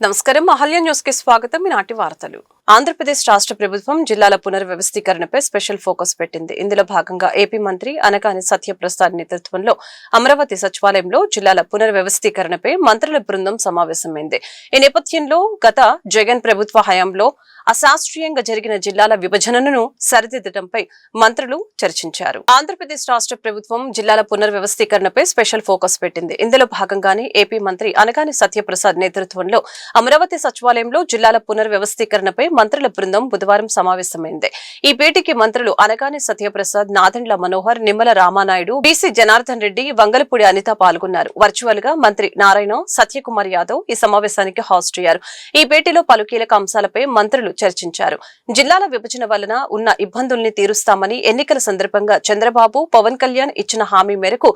నమస్కారం అహల్య న్యూస్ కి స్వాగతం. ఈనాటి వార్తలు. ఆంధ్రప్రదేశ్ రాష్ట్ర ప్రభుత్వం జిల్లాల పునర్వ్యవస్థీకరణపై స్పెషల్ ఫోకస్ పెట్టింది. ఇందులో భాగంగా ఏపీ మంత్రి అనకాని సత్యప్రసాద్ నేతృత్వంలో అమరావతి సచివాలయంలో జిల్లాల పునర్వ్యవస్థీకరణపై మంత్రుల బృందం సమావేశమైంది. ఈ నేపథ్యంలో గత జగన్ ప్రభుత్వ హయాంలో అశాస్త్రీయంగా జరిగిన జిల్లాల విభజనను సరిదిద్దడంపై మంత్రులు చర్చించారు. ఆంధ్రప్రదేశ్ రాష్ట్ర ప్రభుత్వం జిల్లాల పునర్వ్యవస్థీకరణపై స్పెషల్ ఫోకస్ పెట్టింది. ఇందులో భాగంగానే ఏపీ మంత్రి అనకాని సత్యప్రసాద్ నేతృత్వంలో అమరావతి సచివాలయంలో జిల్లాల పునర్వ్యవస్థీకరణపై మంత్రుల బృందం బుధవారం సమావేశమైంది. ఈ భేటీకి మంత్రులు అనకాని సత్యప్రసాద్, నాదెండ్ల మనోహర్, నిమ్మల రామానాయుడు, బీసీ జనార్దన్ రెడ్డి, వంగలపూడి అనిత పాల్గొన్నారు. వర్చువల్ గా మంత్రి నారాయణ, సత్యకుమార్ యాదవ్ ఈ సమావేశానికి హాజరయ్యారు. ఈ భేటీలో పలు కీలక అంశాలపై మంత్రులు చర్చించారు. జిల్లాల విభజన వలన ఉన్న ఇబ్బందుల్ని తీరుస్తామని ఎన్నికల సందర్భంగా చంద్రబాబు, పవన్ కళ్యాణ్ ఇచ్చిన హామీ మేరకు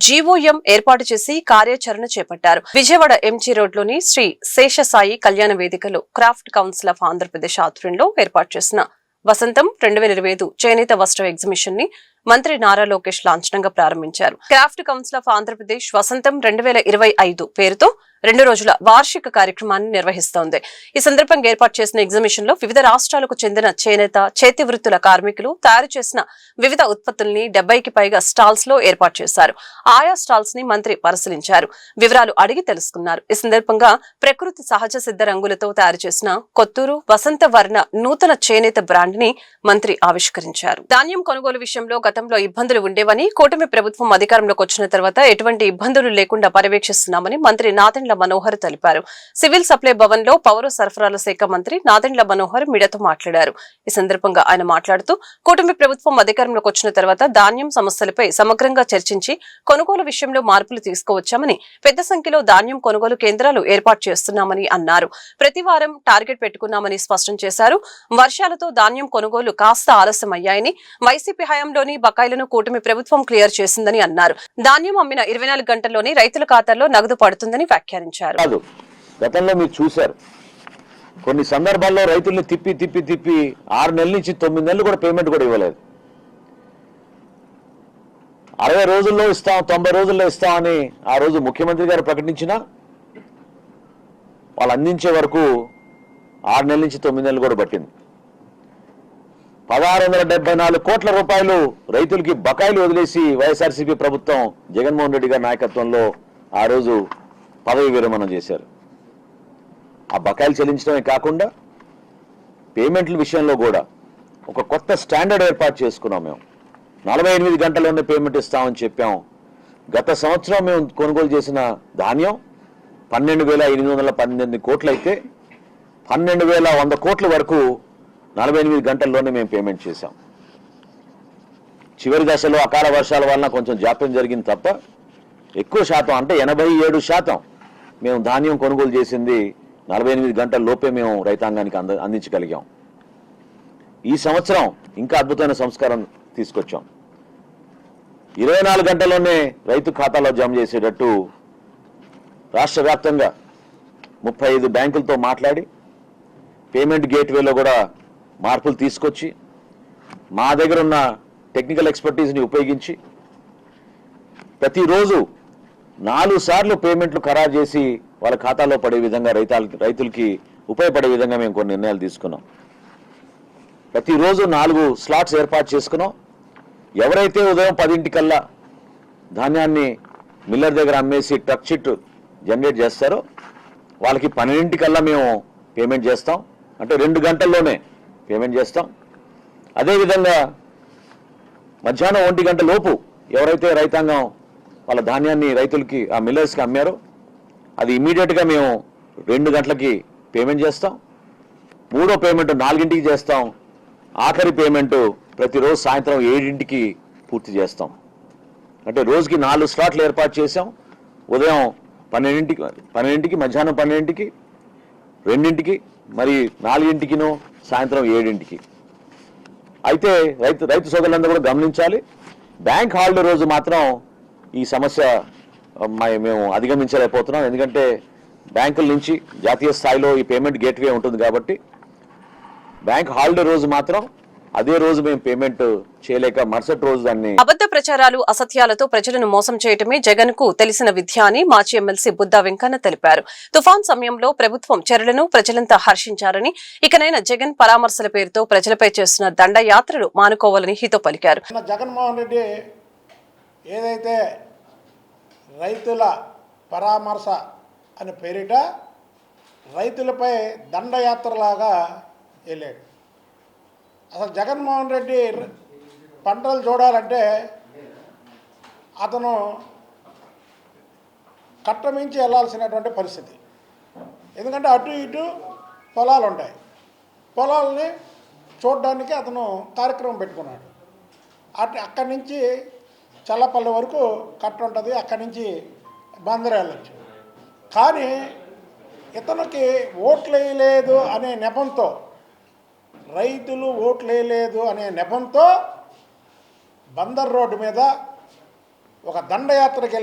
జీవోఎం ఏర్పాటు చేసి కార్యాచరణ చేపట్టారు. విజయవాడ ఎంజీ రోడ్లోని శ్రీ శేషసాయి కళ్యాణ వేదికలో క్రాఫ్ట్ కౌన్సిల్ ఆఫ్ ఆంధ్రప్రదేశ్ ఆధ్వర్యంలో ఏర్పాటు చేసిన వసంతం 2025 చేనేత వస్త్ర ఎగ్జిబిషన్ ని మంత్రి నారా లోకేష్ లాంఛనంగా ప్రారంభించారు. క్రాఫ్ట్ కౌన్సిల్ ఆఫ్ ఆంధ్రప్రదేశ్ వసంతం 2025 పేరుతో 2 రోజుల వార్షిక కార్యక్రమాన్ని నిర్వహిస్తోంది. ఈ సందర్భంగా ఏర్పాటు చేసిన ఎగ్జిబిషన్ లో వివిధ రాష్ట్రాలకు చెందిన చేనేత, చేతి వృత్తుల కార్మికులు తయారు చేసిన వివిధ ఉత్పత్తుల్ని 70కి పైగా స్టాల్స్ లో ఏర్పాటు చేశారు. ఆయా స్టాల్స్ ని మంత్రి పరిశీలించారు, వివరాలు అడిగి తెలుసుకున్నారు. ఈ సందర్భంగా ప్రకృతి సహజ సిద్ధ రంగులతో తయారు చేసిన కొత్తూరు వసంత వర్ణ నూతన చేనేత బ్రాండ్ ని మంత్రి ఆవిష్కరించారు. ధాన్యం కొనుగోలు విషయంలో గతంలో ఇబ్బందులు ఉండేవని, కూటమి ప్రభుత్వం అధికారంలోకి వచ్చిన తర్వాత ఎటువంటి ఇబ్బందులు లేకుండా పర్యవేక్షిస్తున్నామని మంత్రి నాదెండ్ల మనోహర్ తెలిపారు. సివిల్ సప్లై భవన్ లో పౌర సరఫరాల శాఖ మంత్రి నాదెండ్ల మనోహర్ మీడియాతో మాట్లాడారు. ఈ సందర్భంగా ఆయన మాట్లాడుతూ కూటమి ప్రభుత్వం అధికారంలోకి వచ్చిన తర్వాత ధాన్యం సమస్యలపై సమగ్రంగా చర్చించి కొనుగోలు విషయంలో మార్పులు తీసుకువచ్చామని, పెద్ద సంఖ్యలో ధాన్యం కొనుగోలు కేంద్రాలు ఏర్పాటు చేస్తున్నామని అన్నారు. ప్రతి వారం టార్గెట్ పెట్టుకున్నామని స్పష్టం చేశారు. వర్షాలతో ధాన్యం కొనుగోలు కాస్త ఆలస్యమయ్యాయని, వైసీపీ హయాంలోని బకాయిలను కూటమి ప్రభుత్వం క్లియర్ చేసిందని అన్నారు. ధాన్యం అమ్మిన 24 గంటల్లోనే రైతుల ఖాతాల్లో నగదు పడుతుందని వ్యాఖ్యానించారు. గతంలో మీరు చూశారు, కొన్ని సందర్భాల్లో రైతుల్ని తిప్పి 6 నెలల నుంచి 9 నెలలు కూడా పేమెంట్ కూడా ఇవ్వలేదు. 60 రోజుల్లో ఇస్తాం, 90 రోజుల్లో ఇస్తామని ఆ రోజు ముఖ్యమంత్రి గారు ప్రకటించినా వాళ్ళు అందించే వరకు 6 నెలల నుంచి 9 నెలలు కూడా పట్టింది. 1674 కోట్ల రూపాయలు రైతులకి బకాయిలు వదిలేసి వైఎస్ఆర్సీపీ ప్రభుత్వం జగన్మోహన్ రెడ్డి గారి నాయకత్వంలో ఆ రోజు పదవి విరమణ చేశారు. ఆ బకాయిలు చెల్లించడమే కాకుండా పేమెంట్ల విషయంలో కూడా ఒక కొత్త స్టాండర్డ్ ఏర్పాటు చేసుకున్నాం. మేము 48 గంటల్లోనే పేమెంట్ ఇస్తామని చెప్పాం. గత సంవత్సరం మేము కొనుగోలు చేసిన ధాన్యం 12,818 కోట్లు అయితే 12,100 కోట్ల వరకు 48 గంటల్లోనే మేము పేమెంట్ చేశాం. చివరి దశలో అకాల వర్షాల వలన కొంచెం జాప్యం జరిగింది తప్ప ఎక్కువ శాతం, అంటే 87% మేము ధాన్యం కొనుగోలు చేసింది 48 గంటల లోపే మేము రైతాంగానికి అందించగలిగాం. ఈ సంవత్సరం ఇంకా అద్భుతమైన సంస్కారం తీసుకొచ్చాం. 24 గంటల్లోనే రైతు ఖాతాలో జమ చేసేటట్టు రాష్ట్ర వ్యాప్తంగా 35 బ్యాంకులతో మాట్లాడి పేమెంట్ గేట్వేలో కూడా మార్పులు తీసుకొచ్చి మా దగ్గర ఉన్న టెక్నికల్ ఎక్స్పర్టీస్ని ఉపయోగించి ప్రతిరోజు 4 సార్లు పేమెంట్లు ఖరారు చేసి వాళ్ళ ఖాతాలో పడే విధంగా రైతులకి ఉపయోగపడే విధంగా మేము కొన్ని నిర్ణయాలు తీసుకున్నాం. ప్రతిరోజు 4 స్లాట్స్ ఏర్పాటు చేసుకున్నాం. ఎవరైతే ఉదయం 10 ధాన్యాన్ని మిల్లర్ దగ్గర అమ్మేసి ట్రక్ షిట్ జనరేట్ చేస్తారో వాళ్ళకి 12 మేము పేమెంట్ చేస్తాం. అంటే 2 గంటల్లోనే పేమెంట్ చేస్తాం. అదేవిధంగా మధ్యాహ్నం 1 గంట లోపు ఎవరైతే రైతాంగం వాళ్ళ ధాన్యాన్ని రైతులకి ఆ మిల్లర్స్కి అమ్మారో అది ఇమీడియట్గా మేము 2 గంటలకి పేమెంట్ చేస్తాం. 3వ పేమెంట్ 4ంటికి చేస్తాం. ఆఖరి పేమెంట్ ప్రతిరోజు సాయంత్రం 7ంటికి పూర్తి చేస్తాం. అంటే రోజుకి 4 స్లాట్లు ఏర్పాటు చేసాం. ఉదయం 12ంటికి, మధ్యాహ్నం 12ంటికి, 2ంటికి, మరి 4ంటికిను, సాయంత్రం 7ంటికి. అయితే రైతు సోదరులందరూ కూడా గమనించాలి, బ్యాంక్ హాలిడే రోజు మాత్రం ఈ సమస్య మేము అధిగమించలేకపోతున్నాం. ఎందుకంటే బ్యాంకుల నుంచి జాతీయ స్థాయిలో ఈ పేమెంట్ గేట్వే ఉంటుంది కాబట్టి బ్యాంక్ హాలిడే రోజు మాత్రం అదే రోజు మేము పేమెంట్ చేయలేక మరుసటి రోజు దాన్ని అబద్ధ ప్రచారాలు అసత్యాలతో ప్రజలను మోసం చేయటమే జగన్ కు తెలిసిన విద్య అని మాజీ ఎమ్మెల్సీ బుద్దా వెంకన్న తెలిపారు. తుఫాన్ సమయంలో ప్రభుత్వం చర్యలను ప్రజలంతా హర్షించారని, ఇకనైనా జగన్ పరామర్శల పేరుతో ప్రజలపై చేస్తున్న దండయాత్రలు మానుకోవాలని హితో పలికారు. జగన్మోహన్ రెడ్డి ఏదైతే రైతుల పరామర్శ అని పేరిట రైతులపై దండయాత్రలాగా వెళ్ళాడు. అసలు జగన్మోహన్ రెడ్డి పంటలు చూడాలంటే అతను కట్టమించి వెళ్ళాల్సినటువంటి పరిస్థితి. ఎందుకంటే అటు ఇటు పొలాలు ఉంటాయి. పొలాలని చూడడానికి అతను కార్యక్రమం పెట్టుకున్నాడు. అక్కడి నుంచి చల్లపల్లి వరకు కట్ట ఉంటుంది, అక్కడి నుంచి బందరు వెళ్ళచ్చు. కానీ ఇతనికి ఓట్లు వేయలేదు అనే నెపంతో, రైతులు ఓట్లు వేయలేదు అనే నెపంతో బందర్ రోడ్డు మీద ఒక దండయాత్రకు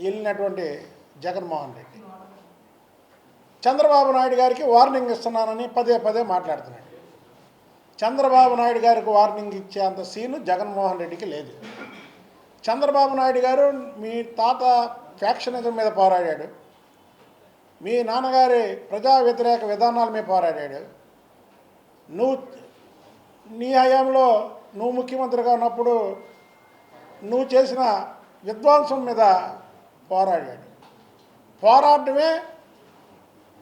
వెళ్ళినటువంటి జగన్మోహన్ రెడ్డి చంద్రబాబు నాయుడు గారికి వార్నింగ్ ఇస్తున్నానని పదే పదే మాట్లాడుతున్నాడు. చంద్రబాబు నాయుడు గారికి వార్నింగ్ ఇచ్చేంత సీను జగన్మోహన్ రెడ్డికి లేదు. చంద్రబాబు నాయుడు గారు మీ తాత ఫ్యాక్షనిజం మీద పోరాడాడు, మీ నాన్నగారి ప్రజా వ్యతిరేక విధానాల మీద పోరాడాడు. నీ హయాంలో నువ్వు ముఖ్యమంత్రిగా ఉన్నప్పుడు నువ్వు చేసిన విధ్వంసం మీద పోరాడాడు. పోరాటమే,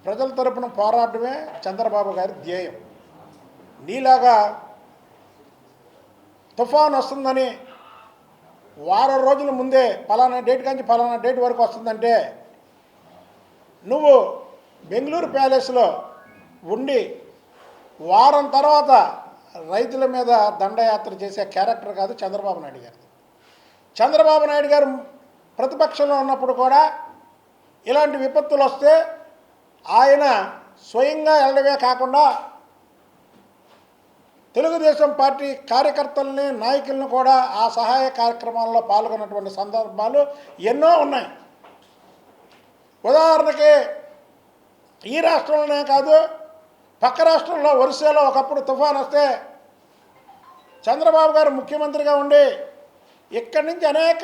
ప్రజల తరపున పోరాటమే చంద్రబాబు గారి ధ్యేయం. నీలాగా తుఫాన్ వస్తుందని వారం రోజుల ముందే పలానా డేట్ నుంచి పలానా డేట్ వరకు వస్తుందంటే నువ్వు బెంగళూరు ప్యాలెస్లో ఉండి వారం తర్వాత రైతుల మీద దండయాత్ర చేసే క్యారెక్టర్ కాదు చంద్రబాబు నాయుడు గారు. చంద్రబాబు నాయుడు గారు ప్రతిపక్షంలో ఉన్నప్పుడు కూడా ఇలాంటి విపత్తులు వస్తే ఆయన స్వయంగా వెళ్ళడమే కాకుండా తెలుగుదేశం పార్టీ కార్యకర్తల్ని, నాయకులను కూడా ఆ సహాయ కార్యక్రమాల్లో పాల్గొన్నటువంటి సందర్భాలు ఎన్నో ఉన్నాయి. ఉదాహరణకి ఈ రాష్ట్రంలోనే కాదు, పక్క రాష్ట్రంలో ఒరిస్సాలో ఒకప్పుడు తుఫాన్ వస్తే చంద్రబాబు గారు ముఖ్యమంత్రిగా ఉండి ఇక్కడి నుంచి అనేక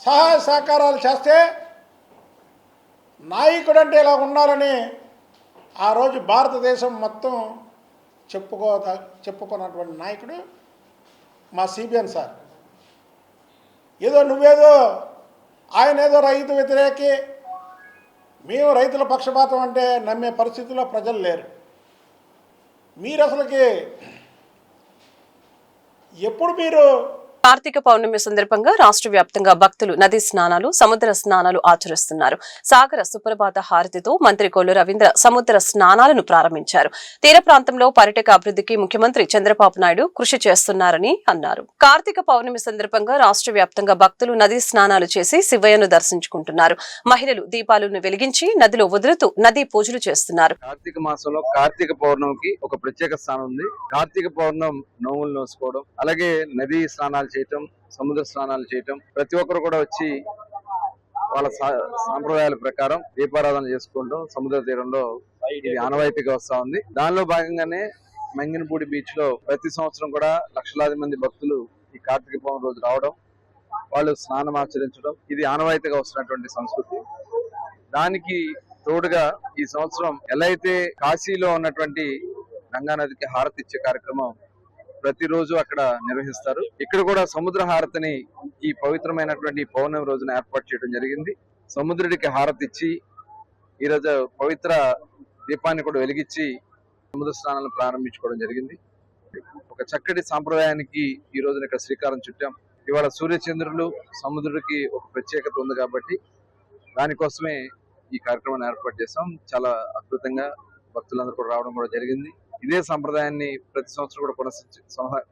సహాయ సహకారాలు చేస్తే నాయకుడు అంటే ఇలా ఉండాలని ఆ రోజు భారతదేశం మొత్తం చెప్పుకున్నటువంటి నాయకుడు మా సిబిఎన్ సార్. నువ్వేదో ఆయన ఏదో రైతు వ్యతిరేకి, మేము రైతుల పక్షపాతం అంటే నమ్మే పరిస్థితిలో ప్రజలు లేరు. మీరు అసలుకి ఎప్పుడు మీరు కార్తీక పౌర్ణమి సందర్భంగా రాష్ట్ర వ్యాప్తంగా భక్తులు నదీ స్నానాలు, సముద్ర స్నానాలు ఆచరిస్తున్నారు. సాగర సుప్రభాత హారతితో మంత్రి కొల్లు రవీంద్ర సముద్ర స్నానాలను ప్రారంభించారు. తీర ప్రాంతంలో పర్యాటక అభివృద్ధికి ముఖ్యమంత్రి చంద్రబాబు నాయుడు కృషి చేస్తున్నారని అన్నారు. కార్తీక పౌర్ణమి సందర్భంగా రాష్ట్ర వ్యాప్తంగా భక్తులు నదీ స్నానాలు చేసి శివయ్యను దర్శించుకుంటున్నారు. మహిళలు దీపాలను వెలిగించి నదిలో వదులుతూ నదీ పూజలు చేస్తున్నారు. కార్తీక మాసంలో కార్తీక పౌర్ణమికి ఒక ప్రత్యేక స్థానం ఉంది. కార్తీక పౌర్ణమి నోములు నోసుకోవడం, అలాగే నదీ స్నానాలు చేయటం, సముద్ర స్నానాలు చేయటం, ప్రతి ఒక్కరు కూడా వచ్చి వాళ్ళ సాంప్రదాయాల ప్రకారం దీపారాధన చేసుకుంటాం. సముద్ర తీరంలో ఇది ఆనవాయితీగా వస్తా ఉంది. దానిలో భాగంగానే మంగినపూడి బీచ్ లో ప్రతి సంవత్సరం కూడా లక్షలాది మంది భక్తులు ఈ కార్తీక పౌర్ణమి రోజు రావడం, వాళ్ళు స్నానం ఆచరించడం, ఇది ఆనవాయితీగా వస్తున్నటువంటి సంస్కృతి. దానికి తోడుగా ఈ సంవత్సరం ఎలా అయితే కాశీలో ఉన్నటువంటి గంగా నదికి హారతి ఇచ్చే కార్యక్రమం ప్రతిరోజు అక్కడ నిర్వహిస్తారు. ఇక్కడ కూడా సముద్ర హారతిని ఈ పవిత్రమైనటువంటి పౌర్ణమి రోజున ఏర్పాటు చేయడం జరిగింది. సముద్రుడికి హారతి ఇచ్చి ఈరోజు పవిత్ర దీపాన్ని కూడా వెలిగించి సముద్ర స్నానాలను ప్రారంభించుకోవడం జరిగింది. ఒక చక్కటి సాంప్రదాయానికి ఈ రోజున ఇక్కడ శ్రీకారం చుట్టాం. ఇవాళ సూర్యచంద్రులు, సముద్రుడికి ఒక ప్రత్యేకత ఉంది కాబట్టి దానికోసమే ఈ కార్యక్రమాన్ని ఏర్పాటు చేస్తాం. చాలా అద్భుతంగా భక్తులందరూ కూడా రావడం కూడా జరిగింది. ఇదే సంప్రదాయాన్ని ప్రతి సంవత్సరం కూడా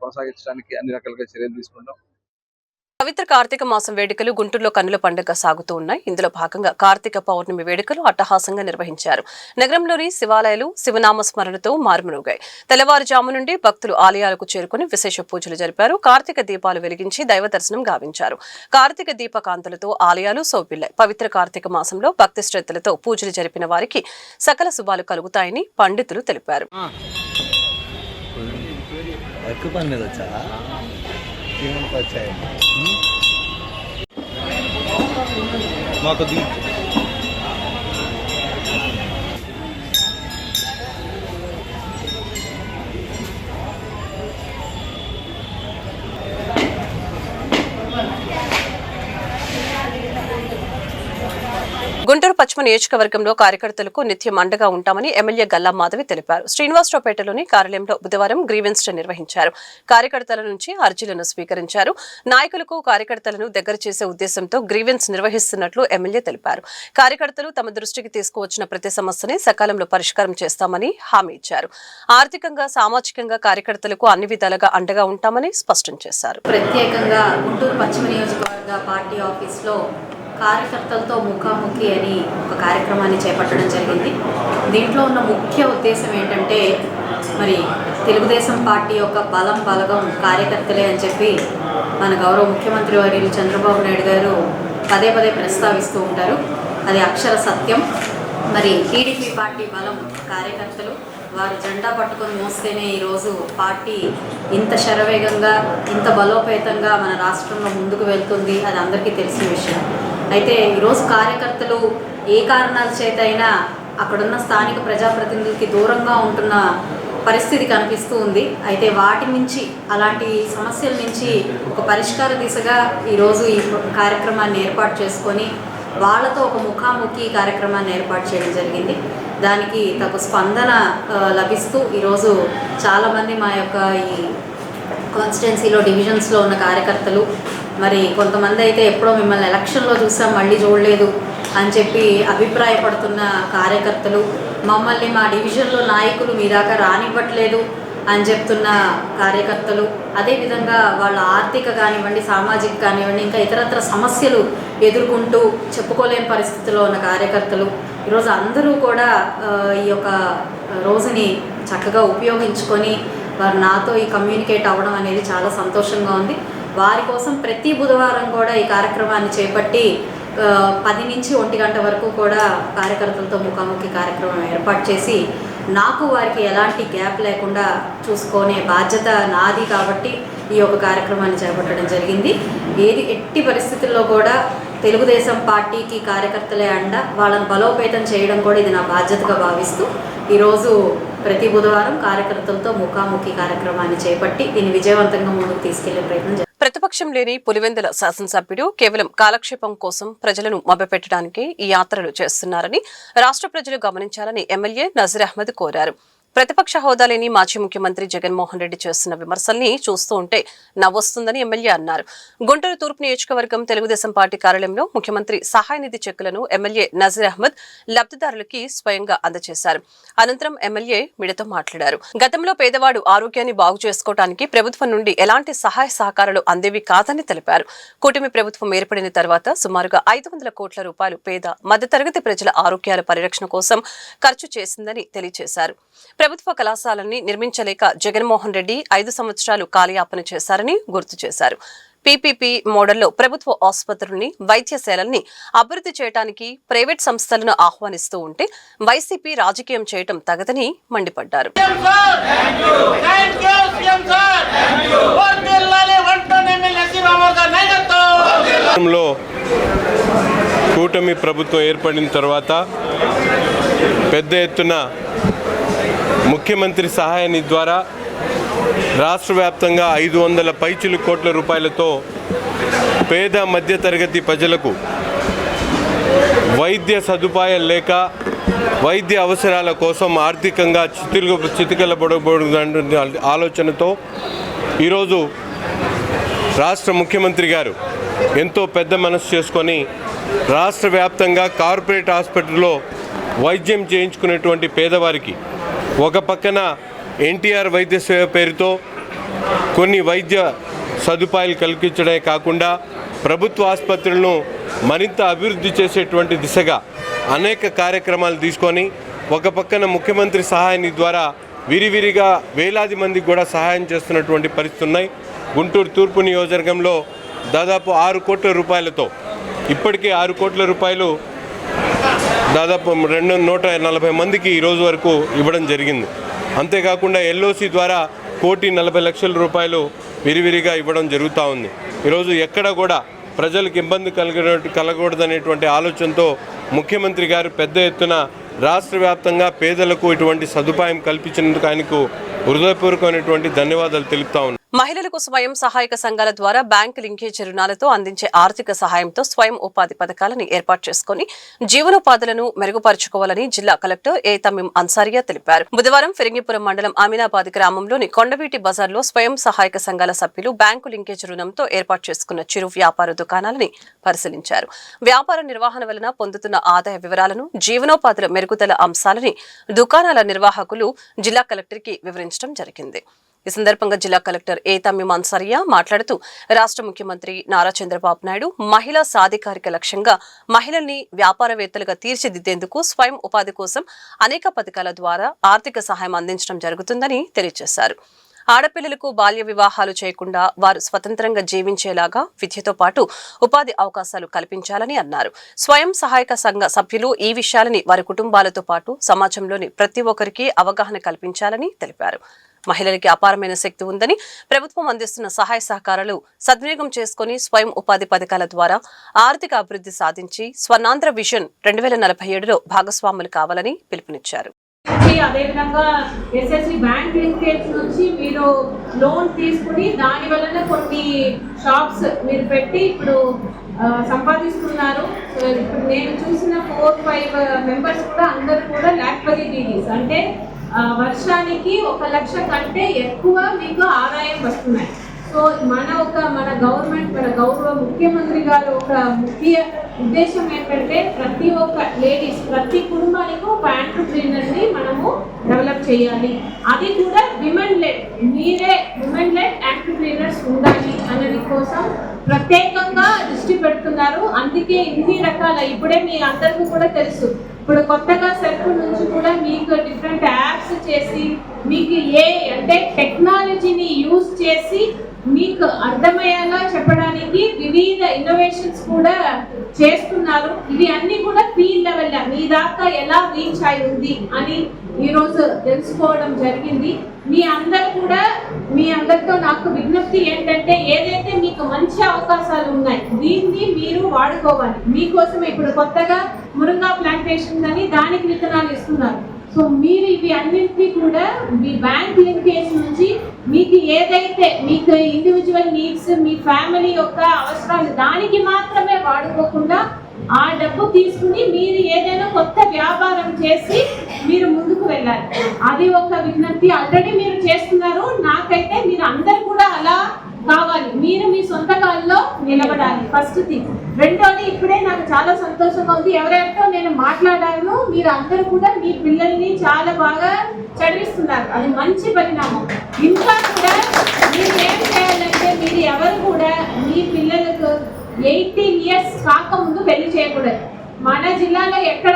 కొనసాగించడానికి అన్ని రకాలుగా చర్యలు తీసుకుంటాం. పవిత్ర కార్తీక మాసం వేడుకలు గుంటూరులో కన్నుల పండుగ సాగుతూ ఉన్నాయి. ఇందులో భాగంగా కార్తీక పౌర్ణమి వేడుకలు అట్టహాసంగా నిర్వహించారు. నగరంలోని శివాలయాలు శివనామ స్మరణతో మారుమరుగాయి. తెల్లవారుజాము నుండి భక్తులు ఆలయాలకు చేరుకుని విశేష పూజలు జరిపారు. కార్తీక దీపాలు వెలిగించి దైవ దర్శనం గావించారు. కార్తీక దీప కాంతులతో ఆలయాలు శోభిల్లాయి. పవిత్ర కార్తీక మాసంలో భక్తి శ్రద్ధలతో పూజలు జరిపిన వారికి సకల శుభాలు కలుగుతాయని పండితులు తెలిపారు. ఎక్కువ పని మీద వచ్చా ఏమనుకో వచ్చాయి మాకు గుంటూరు పశ్చిమ నియోజకవర్గంలో కార్యకర్తలకు నిత్యం అండగా ఉంటామని ఎమ్మెల్యే గల్లా మాధవి తెలిపారు. శ్రీనివాసరావుపేటలోని కార్యాలయంలో బుధవారం గ్రీవెన్స్ డే నిర్వహించారు. కార్యకర్తల నుంచి అర్జీలను స్వీకరించారు. నాయకులకు కార్యకర్తలను దగ్గర చేసే ఉద్దేశంతో గ్రీవెన్స్ నిర్వహిస్తున్నట్లు ఎమ్మెల్యే తెలిపారు. కార్యకర్తలు తమ దృష్టికి తీసుకువచ్చిన ప్రతి సమస్యని సకాలంలో పరిష్కారం చేస్తామని హామీ ఇచ్చారు. ఆర్థికంగా, సామాజికంగా కార్యకర్తలకు అన్ని విధాలుగా అండగా ఉంటామని స్పష్టం చేశారు. ప్రత్యేకంగా గుంటూరు పశ్చిమ నియోజకవర్గ పార్టీ ఆఫీస్లో కార్యకర్తలతో ముఖాముఖి అని ఒక కార్యక్రమాన్ని చేపట్టడం జరిగింది. దీంట్లో ఉన్న ముఖ్య ఉద్దేశం ఏంటంటే మరి తెలుగుదేశం పార్టీ యొక్క బలగం కార్యకర్తలే అని చెప్పి మన గౌరవ ముఖ్యమంత్రి వర్యులు చంద్రబాబు నాయుడు గారు పదే ప్రస్తావిస్తూ ఉంటారు. అది అక్షర సత్యం. మరి టీడీపీ పార్టీ బలం కార్యకర్తలు. వారు జెండా పట్టుకొని మోస్తేనే ఈరోజు పార్టీ ఇంత శరవేగంగా, ఇంత బలోపేతంగా మన రాష్ట్రంలో ముందుకు వెళ్తుంది. అది అందరికీ తెలిసిన విషయం. అయితే ఈరోజు కార్యకర్తలు ఏ కారణాల చేత అయినా అక్కడున్న స్థానిక ప్రజాప్రతినిధులకి దూరంగా ఉంటున్న పరిస్థితి కనిపిస్తూ ఉంది. అయితే వాటి నుంచి, అలాంటి సమస్యల నుంచి ఒక పరిష్కార దిశగా ఈరోజు ఈ కార్యక్రమాన్ని ఏర్పాటు చేసుకొని వాళ్ళతో ఒక ముఖాముఖి కార్యక్రమాన్ని ఏర్పాటు చేయడం జరిగింది. దానికి తగు స్పందన లభిస్తూ ఈరోజు చాలామంది మా యొక్క ఈ కాన్స్టిట్యున్సీలో డివిజన్స్లో ఉన్న కార్యకర్తలు, మరి కొంతమంది అయితే ఎప్పుడో మిమ్మల్ని ఎలక్షన్లో చూసాం మళ్ళీ చూడలేదు అని చెప్పి అభిప్రాయపడుతున్న కార్యకర్తలు, మమ్మల్ని మా డివిజన్లో నాయకులు మీ దాకా రానివ్వట్లేదు అని చెప్తున్న కార్యకర్తలు, అదేవిధంగా వాళ్ళ ఆర్థిక కానివ్వండి, సామాజిక కానివ్వండి, ఇంకా ఇతరత్ర సమస్యలు ఎదుర్కొంటూ చెప్పుకోలేని పరిస్థితిలో ఉన్న కార్యకర్తలు ఈరోజు అందరూ కూడా ఈ యొక్క రోజుని చక్కగా ఉపయోగించుకొని వారు నాతో ఈ కమ్యూనికేట్ అవ్వడం అనేది చాలా సంతోషంగా ఉంది. వారి కోసం ప్రతి బుధవారం కూడా ఈ కార్యక్రమాన్ని చేపట్టి 10 నుంచి 1 గంట వరకు కూడా కార్యకర్తలతో ముఖాముఖి కార్యక్రమం ఏర్పాటు చేసి నాకు వారికి ఎలాంటి గ్యాప్ లేకుండా చూసుకునే బాధ్యత నాది కాబట్టి ఈ యొక్క కార్యక్రమాన్ని చేపట్టడం జరిగింది. ఎట్టి పరిస్థితుల్లో కూడా తెలుగుదేశం పార్టీకి కార్యకర్తలే అండ, వాళ్ళని బలోపేతం చేయడం కూడా ఇది నా బాధ్యతగా భావిస్తూ ఈరోజు ప్రతి బుధవారం కార్యకర్తలతో ముఖాముఖి కార్యక్రమాన్ని చేపట్టి దీన్ని విజయవంతంగా ముందుకు తీసుకెళ్లే ప్రయత్నం. ప్రతిపక్షం లేని పులివెందుల శాసనసభ్యుడు కేవలం కాలక్షేపం కోసం ప్రజలను మభ్యపెట్టడానికి ఈ యాత్రలు చేస్తున్నారని రాష్ట్ర ప్రజలు గమనించాలని ఎమ్మెల్యే నజీర్ అహ్మద్ కోరారు. ప్రతిపక్ష హోదా లేని మాజీ ముఖ్యమంత్రి జగన్మోహన్ రెడ్డి చేస్తున్న విమర్శల్ని చూస్తూ ఉంటే నవ్వొస్తుందని ఎమ్మెల్యే అన్నారు. గుంటూరు తూర్పు నియోజకవర్గం తెలుగుదేశం పార్టీ కార్యాలయంలో ముఖ్యమంత్రి సహాయ నిధి చెక్కులను ఎమ్మెల్యే నజీర్ అహ్మద్ లబ్ధిదారులకి స్వయంగా అందజేశారు. అనంతరం ఎమ్మెల్యే మీడియాతో మాట్లాడారు. గతంలో పేదవాడు ఆరోగ్యాన్ని బాగు చేసుకోవడానికి ప్రభుత్వం నుండి ఎలాంటి సహాయ సహకారాలు అందేవి కాదని తెలిపారు. కూటమి ప్రభుత్వం ఏర్పడిన తర్వాత సుమారుగా 500 కోట్ల రూపాయలు పేద మధ్యతరగతి ప్రజల ఆరోగ్యాల పరిరక్షణ కోసం ఖర్చు చేసిందని తెలియజేశారు. ప్రభుత్వ కళాశాలని నిర్మించలేక జగన్మోహన్ రెడ్డి 5 సంవత్సరాలు కాలయాపన చేశారని గుర్తు చేశారు. పీపీపీ మోడల్లో ప్రభుత్వ ఆసుపత్రుల్ని, వైద్యశాలల్ని అభివృద్ధి చేయడానికి ప్రైవేట్ సంస్థలను ఆహ్వానిస్తూ ఉంటే వైసీపీ రాజకీయం చేయటం తగదని మండిపడ్డారు. కూటమి ప్రభుత్వం ఏర్పడిన తర్వాత పెద్ద ఎత్తున ముఖ్యమంత్రి సహాయ నిధి ద్వారా రాష్ట్ర వ్యాప్తంగా 500 పైచిలు కోట్ల రూపాయలతో పేద మధ్యతరగతి ప్రజలకు వైద్య సదుపాయాలు లేక వైద్య అవసరాల కోసం ఆర్థికంగా చితికిలబడబోతున్న ఆలోచనతో ఈరోజు రాష్ట్ర ముఖ్యమంత్రి గారు ఎంతో పెద్ద మనసు చేసుకొని రాష్ట్ర వ్యాప్తంగా కార్పొరేట్ హాస్పిటల్లో వైద్యం చేయించుకునేటువంటి పేదవారికి ఒక పక్కన ఎన్టీఆర్ వైద్య సేవ పేరుతో కొన్ని వైద్య సదుపాయాలు కల్పించడమే కాకుండా ప్రభుత్వ ఆసుపత్రులను మరింత అభివృద్ధి చేసేటువంటి దిశగా అనేక కార్యక్రమాలు తీసుకొని ఒక పక్కన ముఖ్యమంత్రి సహాయ నిధి ద్వారా విరివిరిగా వేలాది మందికి కూడా సహాయం చేస్తున్నటువంటి పరిస్థితులు ఉన్నాయి. గుంటూరు తూర్పు నియోజకవర్గంలో దాదాపు 6 కోట్ల రూపాయలతో ఇప్పటికే 6 కోట్ల రూపాయలు దాదాపు 240 మందికి ఈరోజు వరకు ఇవ్వడం జరిగింది. అంతేకాకుండా ఎల్ఓసి ద్వారా 1,40,00,000 విరివిరిగా ఇవ్వడం జరుగుతూ ఉంది. ఈరోజు ఎక్కడ కూడా ప్రజలకు ఇబ్బంది కలగకూడదనేటువంటి ఆలోచనతో ముఖ్యమంత్రి గారు పెద్ద ఎత్తున రాష్ట్ర వ్యాప్తంగా పేదలకు ఇటువంటి సదుపాయం కల్పించినందుకు ఆయనకు హృదయపూర్వకమైనటువంటి ధన్యవాదాలు తెలుపుతా ఉన్నాను. మహిళలకు స్వయం సహాయక సంఘాల ద్వారా బ్యాంకు లింకేజ్ రుణాలతో అందించే ఆర్థిక సహాయంతో స్వయం ఉపాధి పథకాలను ఏర్పాటు చేసుకుని జీవనోపాధులను మెరుగుపరుచుకోవాలని జిల్లా కలెక్టర్ ఏ తమీం అన్సారియా తెలిపారు. బుధవారం ఫిరంగిపురం మండలం అమీనాబాద్ గ్రామంలోని కొండవీటి బజార్లో స్వయం సహాయక సంఘాల సభ్యులు బ్యాంకు లింకేజ్ రుణంతో ఏర్పాటు చేసుకున్న చిరు వ్యాపార దుకాణాలని పరిశీలించారు. వ్యాపార నిర్వహణ వలన పొందుతున్న ఆదాయ వివరాలను, జీవనోపాధుల మెరుగుదల అంశాలని దుకాణాల నిర్వాహకులు జిల్లా కలెక్టర్కి వివరించడం జరిగింది. ఈ సందర్భంగా జిల్లా కలెక్టర్ ఏ తమీం అన్సారియా మాట్లాడుతూ రాష్ట్ర ముఖ్యమంత్రి నారా చంద్రబాబు నాయుడు మహిళా సాధికారిక లక్ష్యంగా మహిళల్ని వ్యాపారవేత్తలుగా తీర్చిదిద్దేందుకు స్వయం ఉపాధి కోసం అనేక పథకాల ద్వారా ఆర్థిక సహాయం అందించడం జరుగుతుందని తెలియజేశారు. ఆడపిల్లలకు బాల్య వివాహాలు చేయకుండా వారు స్వతంత్రంగా జీవించేలాగా విద్యతో పాటు ఉపాధి అవకాశాలు కల్పించాలని అన్నారు. స్వయం సహాయక సంఘ సభ్యులు ఈ విషయాలని వారి కుటుంబాలతో పాటు సమాజంలోని ప్రతి ఒక్కరికి అవగాహన కల్పించాలని తెలిపారు. మహిళలకి అపారమైన శక్తి ఉందని, ప్రభుత్వం అందిస్తున్న సహాయ సహకారాలు సద్వినియోగం చేసుకుని స్వయం ఉపాధి పథకాల ద్వారా ఆర్థిక అభివృద్ధి సాధించి స్వర్ణాంధ్ర విజన్ 2047లో భాగస్వాములు కావాలని పిలుపునిచ్చారు. అదేవిధంగా ఎస్ఎస్సి బ్యాంక్ లింకేజ్ నుంచి మీరు లోన్ తీసుకుని దాని వలన కొన్ని షాప్స్ మీరు పెట్టి ఇప్పుడు సంపాదిస్తున్నారు. ఇప్పుడు నేను చూసిన 4-5 మెంబర్స్ కూడా అందరూ కూడా లాక్పరీ డీడీస్ అంటే వర్షానికి 1 లక్ష కంటే ఎక్కువ మీకు ఆదాయం వస్తున్నాయి. సో మన గవర్నమెంట్, మన గౌరవ ముఖ్యమంత్రి గారు ఒక ముఖ్య ఉద్దేశం ఏంటంటే ప్రతి ఒక్క లేడీస్, ప్రతి కుటుంబానికి ఒక ఎంటర్‌ప్రెన్యూర్‌ని మనము డెవలప్ చేయాలి. అది కూడా విమెన్ లెడ్, మీరే విమెన్ లెడ్ ఎంటర్‌ప్రెన్యూర్స్ ఉండాలి అన్నది కోసం ప్రత్యేకంగా దృష్టి పెడుతున్నారు. అందుకే ఇన్ని రకాల ఇప్పుడే మీ అందరికీ కూడా తెలుసు, ఇప్పుడు కొత్తగా సెల్ఫ్ నుంచి కూడా మీకు డిఫరెంట్ యాప్స్ చేసి మీకు అంటే టెక్నాలజీని యూజ్ చేసి మీకు అర్థమయ్యేలా చెప్పడానికి వివిధ ఇన్నోవేషన్స్ కూడా చేస్తున్నారు. ఇవి అన్ని కూడా ఫీల్డ్ లెవెల్ మీ దాకా ఎలా రీచ్ అయి ఉంది అని ఈరోజు తెలుసుకోవడం జరిగింది. మీ అందరితో నాకు విజ్ఞప్తి ఏంటంటే ఏదైతే మీకు మంచి అవకాశాలు ఉన్నాయి దీన్ని మీరు వాడుకోవాలి. మీకోసం ఇప్పుడు కొత్తగా మురుంగా ప్లాంటేషన్ అని దానికి విత్తనాలు ఇస్తున్నారు. సో మీరు ఇవి అన్నింటినీ కూడా మీ బ్యాంక్ లింకేజ్ నుంచి మీకు ఏదైతే మీకు ఇండివిజువల్ నీడ్స్, మీ ఫ్యామిలీ యొక్క అవసరాలు దానికి మాత్రమే వాడుకోకుండా ఆ డబ్బు తీసుకుని మీరు ఏదైనా కొత్త వ్యాపారం చేసి మీరు ముందుకు వెళ్ళాలి. అది ఒక విజ్ఞప్తి. ఆల్రెడీ మీరు చేస్తున్నారు. నాకైతే మీరు అందరు కూడా అలా కావాలి. మీరు మీ సొంత కాల్లో నిలబడాలి. First thing. రెండోది, ఇప్పుడే నాకు చాలా సంతోషంగా ఉంది, ఎవరెవరితో నేను మాట్లాడాను మీరు అందరూ కూడా మీ పిల్లల్ని చాలా బాగా చదివిస్తున్నారు. అది మంచి పరిణామం. ఇంకా కూడా మీరు ఏం చేయాలంటే మీరు ఎవరు కూడా మీ పిల్లలకు 18 years కాకముందు పెళ్లి చేయకూడదు. మన జిల్లాలో ఎక్కడ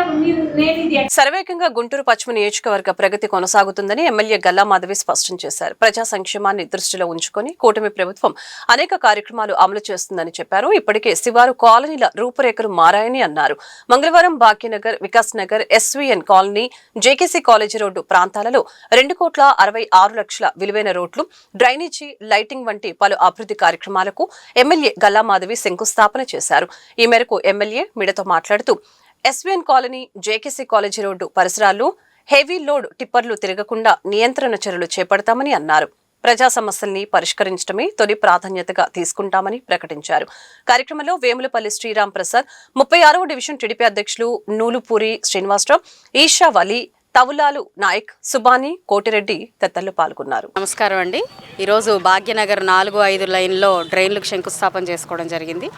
శరవేగంగా గుంటూరు పశ్చిమ నియోజకవర్గ ప్రగతి కొనసాగుతుందని ఎమ్మెల్యే గల్లా మాధవి స్పష్టం చేశారు. ప్రజా సంక్షేమాన్ని దృష్టిలో ఉంచుకొని కూటమి ప్రభుత్వం అనేక కార్యక్రమాలు అమలు చేస్తుందని చెప్పారు. ఇప్పటికే శివారు కాలనీల రూపురేఖలు మారాయని అన్నారు. మంగళవారం Bhagyanagar, Vikas Nagar, SVN colony, JKC college road ప్రాంతాలలో 2,66,00,000 విలువైన రోడ్లు, డ్రైనేజీ, లైటింగ్ వంటి పలు అభివృద్ధి కార్యక్రమాలకు ఎమ్మెల్యే గల్లా మాధవి శంకుస్థాపన చేశారు. ఈ మేరకు ఎమ్మెల్యే మీడియాతో మాట్లాడుతూ SVN colony, JKC college road పరిసరాల్లో హెవీ లోడ్ టిప్పర్లు తిరగకుండా నియంత్రణ చర్యలు చేపడతామని అన్నారు. ప్రజా సమస్యల్ని పరిష్కరించడమే తొలి ప్రాధాన్యతగా తీసుకుంటామని ప్రకటించారు. కార్యక్రమంలో వేములపల్లి శ్రీరామ్ ప్రసాద్, 36వ డివిజన్ టీడీపీ అధ్యక్షులు నూలుపూరి శ్రీనివాసరావు, ఈషా వలి, తవులాలు నాయక్, సుబాని, కోటిరెడ్డి తదితరులు పాల్గొన్నారు. నమస్కారం అండి. ఈరోజు భాగ్యనగర్ 4-5 లైన్లో డ్రైన్లకు శంకుస్థాపన చేసుకోవడం జరిగింది.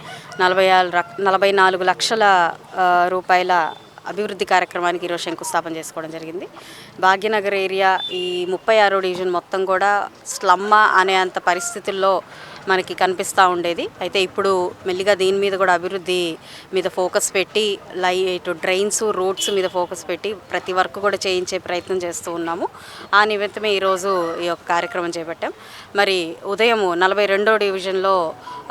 44 లక్షల రూపాయల అభివృద్ధి కార్యక్రమానికి ఈరోజు శంకుస్థాపన చేసుకోవడం జరిగింది. భాగ్యనగర్ ఏరియా ఈ 36వ డివిజన్ మొత్తం కూడా స్లమ్మా అనే అంత పరిస్థితుల్లో మనకి కనిపిస్తూ ఉండేది. అయితే ఇప్పుడు మెల్లిగా దీని మీద కూడా అభివృద్ధి మీద ఫోకస్ పెట్టి ఇటు డ్రైన్స్ రోడ్స్ మీద ఫోకస్ పెట్టి ప్రతి వర్క్ కూడా చేయించే ప్రయత్నం చేస్తూ ఉన్నాము. ఆ నిమిత్తమే ఈరోజు ఈ యొక్క కార్యక్రమం చేపట్టాం. మరి ఉదయం 42వ డివిజన్లో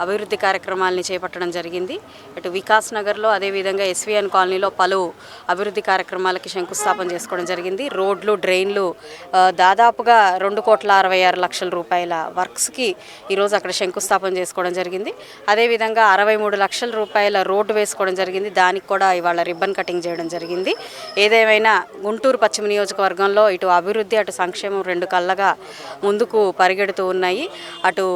అభివృద్ధి కార్యక్రమాలని చేపట్టడం జరిగింది. ఇటు వికాస్ నగర్లో అదేవిధంగా ఎస్విఎన్ కాలనీలో పలు అభివృద్ధి కార్యక్రమాలకి శంకుస్థాపన చేసుకోవడం జరిగింది. రోడ్లు డ్రైన్లు దాదాపుగా 2,66,00,000 రూపాయల వర్క్స్కి ఈరోజు అక్కడ శంకుస్థాపన చేసుకోవడం జరిగింది. అదేవిధంగా 63 లక్షల రూపాయల రోడ్డు వేసుకోవడం జరిగింది. దానికి కూడా ఇవాళ రిబ్బన్ కటింగ్ చేయడం జరిగింది. ఏదేమైనా గుంటూరు పశ్చిమ నియోజకవర్గంలో ఇటు అభివృద్ధి అటు సంక్షేమం రెండు కళ్ళగా ముందుకు పరిగెడుతూ ఉన్నాయి. అటు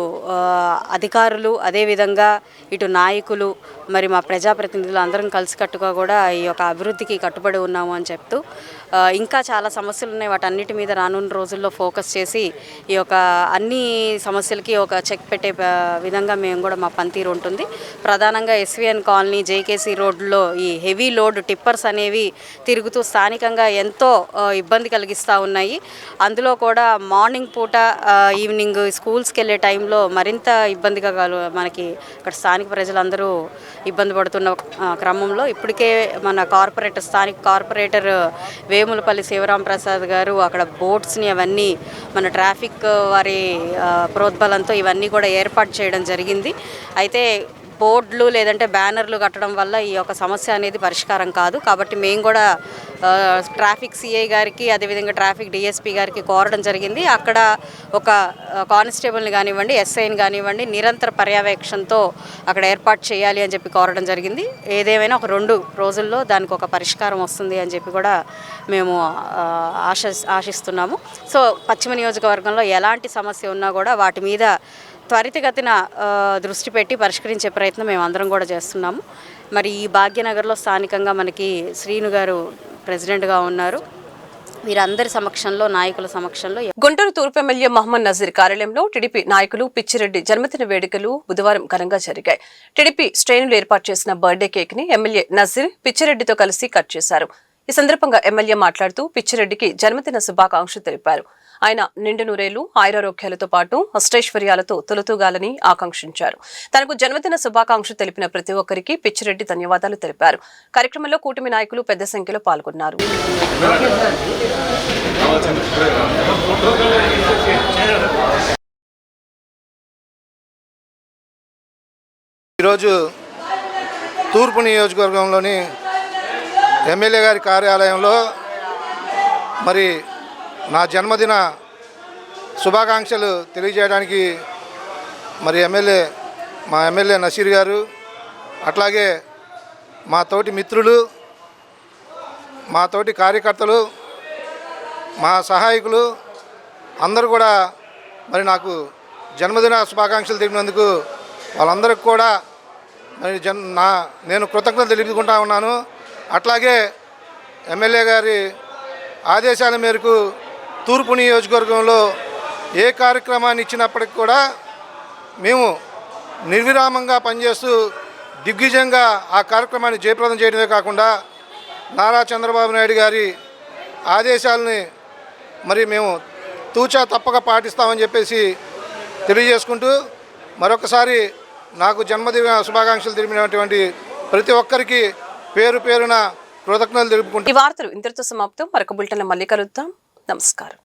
అధికారులు అదేవిధంగా ఇటు నాయకులు మరి మా ప్రజాప్రతినిధులు అందరం కలిసికట్టుగా కూడా ఈ యొక్క అభివృద్ధికి కట్టుబడి ఉన్నాము అని చెప్తూ ఇంకా చాలా సమస్యలు ఉన్నాయి. వాటన్నిటి మీద రానున్న రోజుల్లో ఫోకస్ చేసి ఈ యొక్క అన్ని సమస్యలకి ఒక చెక్ పెట్టే విధంగా మేము కూడా మా పనితీరు ఉంటుంది. ప్రధానంగా ఎస్విఎన్ కాలనీ జేకేసీ రోడ్లో ఈ హెవీ లోడ్ టిప్పర్స్ అనేవి తిరుగుతూ స్థానికంగా ఎంతో ఇబ్బంది కలిగిస్తూ ఉన్నాయి. అందులో కూడా మార్నింగ్ పూట ఈవినింగ్ స్కూల్స్కి వెళ్ళే టైంలో మరింత ఇబ్బందిగా మనకి ఇక్కడ స్థానిక ప్రజలందరూ ఇబ్బంది పడుతున్న క్రమంలో ఇప్పటికే మన స్థానిక కార్పొరేటర్ వేములపల్లి శివరాం ప్రసాద్ గారు అక్కడ బోట్స్ని అవన్నీ మన ట్రాఫిక్ వారి ప్రోద్బలంతో ఇవన్నీ కూడా ఏర్పాటు చేయడం జరిగింది. అయితే బోర్డులు లేదంటే బ్యానర్లు కట్టడం వల్ల ఈ యొక్క సమస్య అనేది పరిష్కారం కాదు. కాబట్టి మేము కూడా ట్రాఫిక్ సిఐ గారికి అదేవిధంగా ట్రాఫిక్ డిఎస్పీ గారికి కోరడం జరిగింది. అక్కడ ఒక కానిస్టేబుల్ని కానివ్వండి ఎస్ఐని కానివ్వండి నిరంతర పర్యవేక్షణతో అక్కడ ఏర్పాటు చేయాలి అని చెప్పి కోరడం జరిగింది. ఏదేమైనా ఒక 2 రోజుల్లో దానికి ఒక పరిష్కారం వస్తుంది అని చెప్పి కూడా మేము ఆశిస్తున్నాము. సో పశ్చిమ నియోజకవర్గంలో ఎలాంటి సమస్య ఉన్నా కూడా వాటి మీద త్వరితగతిన దృష్టి పెట్టి పరిష్కరించే ప్రయత్నం మేము అందరం కూడా చేస్తున్నాము. మరి ఈ భాగ్యనగర్లో స్థానికంగా మనకి శ్రీను గారు ప్రెసిడెంట్గా ఉన్నారు. వీరందరి సమక్షంలో నాయకుల సమక్షంలో గుంటూరు తూర్పు ఎమ్మెల్యే మహమ్మద్ నజీర్ కార్యాలయంలో టీడీపీ నాయకులు పిచ్చిరెడ్డి జన్మదిన వేడుకలు బుధవారం ఘనంగా జరిగాయి. టీడీపీ శ్రేణులు ఏర్పాటు చేసిన బర్త్డే కేక్ ని ఎమ్మెల్యే నజీర్ పిచ్చిరెడ్డితో కలిసి కట్ చేశారు. ఈ సందర్భంగా ఎమ్మెల్యే మాట్లాడుతూ పిచ్చిరెడ్డికి జన్మదిన శుభాకాంక్షలు తెలిపారు. ఆయన నిండు నూరేళ్లు ఆయురారోగ్యాలతో పాటు అష్టైశ్వర్యాలతో తొలతూగాలని ఆకాంక్షించారు. తనకు జన్మదిన శుభాకాంక్షలు తెలిపిన ప్రతి ఒక్కరికి పిచ్చిరెడ్డి ధన్యవాదాలు తెలిపారు. కార్యక్రమంలో కూటమి నాయకులు పెద్ద సంఖ్యలో పాల్గొన్నారు. ఈరోజు తూర్పు నియోజకవర్గంలోని ఎమ్మెల్యే గారి కార్యాలయంలో మరి నా జన్మదిన శుభాకాంక్షలు తెలియజేయడానికి మరి మా ఎమ్మెల్యే నసీర్ గారు అట్లాగే మా తోటి మిత్రులు మా తోటి కార్యకర్తలు మా సహాయకులు అందరూ కూడా మరి నాకు జన్మదిన శుభాకాంక్షలు తెలిపినందుకు వాళ్ళందరికీ కూడా మరి నేను కృతజ్ఞతలు తెలుపుకుంటా ఉన్నాను. అట్లాగే ఎమ్మెల్యే గారి ఆదేశాల మేరకు తూర్పు నియోజకవర్గంలో ఏ కార్యక్రమాన్ని ఇచ్చినప్పటికి కూడా మేము నిర్విరామంగా పనిచేస్తూ దిగ్విజయంగా ఆ కార్యక్రమాన్ని జయప్రదం చేయడమే కాకుండా నారా చంద్రబాబు నాయుడు గారి ఆదేశాలని మరి మేము తూచా తప్పక పాటిస్తామని చెప్పేసి తెలియజేసుకుంటూ మరొకసారి నాకు జన్మదిన శుభాకాంక్షలు తెలిపినటువంటి ప్రతి ఒక్కరికి పేరు పేరున కృతజ్ఞతలు తెలుపుకుంటాం. ఈ వార్తలు ఇంతటితో సమాప్తం. మరొక బులెటిన్లో మళ్ళీ కలుద్దాం. నమస్కారం.